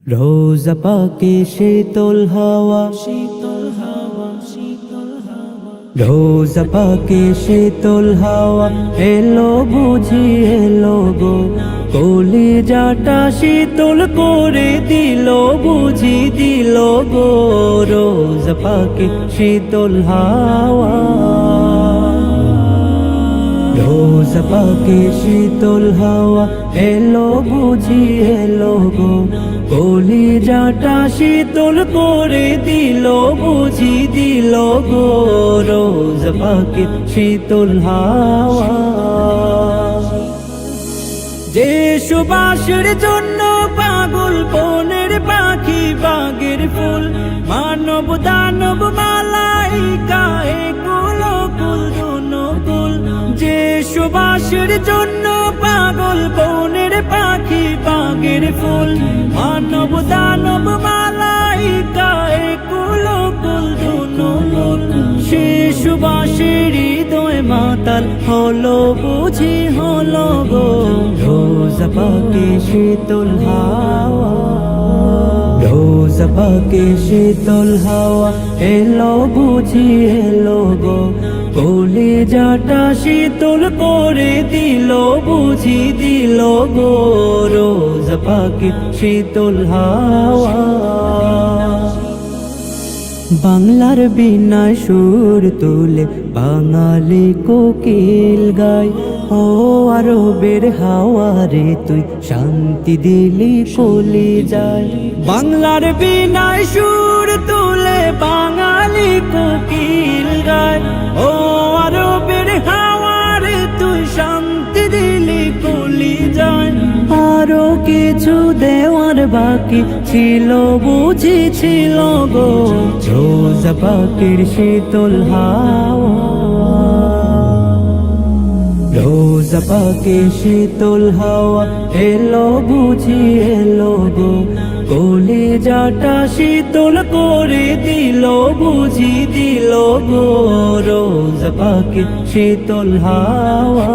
রোজা পাকে শীতল হাওয়া, রোজা পাকে শীতল হাওয়া এলো বুঝি এলো গো, কলিজাটা শীতল করে দিল বুঝি দিল গো। রোজা পাকে শীতল হাওয়া, রোজা পাকে শীতল হাওয়া এলো বুঝি এলো গো, কলিজাটা শীতল করে দিল বুঝি দিল গো। রোজা পাকে শীতল হাওয়া, যে সুবাসের জন্য পাগল বনের পাখি বাগের ফুল, মানব দানব মালাইকা কুল কুল দুনুকুল। যে সুবাসের জন্য পাগল বনের পাখি বাগের ফুল, মানব দানব মালাইকা কুল কুল দুনুকুল। সে সুবাসের হৃদয় মাতাল হলো বুঝি হলো গো। রোজা পাকে শীতল হাওয়া, রোজা পাকে শীতল হাওয়া এলো বুঝি এলো গো, কলিজাটা শীতল করে দিল বুঝি দিল গো। রোজা পাকে শীতল হাওয়া, বাংলার বীণায় সুর তুলে বাঙালি কোকিল গায়, ও আরবের হাওয়া রে তুই শান্তি দিলি কলিজায়। বাংলার বীণায় সুর তুলে বাঙালি কোকিল গায়, ও আরবের হাওয়া রে তুই শান্তি দিলি কলিজায়। আরো কিছু দেওয়ার বাকি ছিল বুঝি ছিল গো, রোজা পাকের শীতল হাওয়া, রোজা পাকে শীতল হাওয়া এলো বুঝি এলো গো, কলিজাটা শীতল করে দিল বুঝি দিল গো। রোজা পাকে শীতল হাওয়া।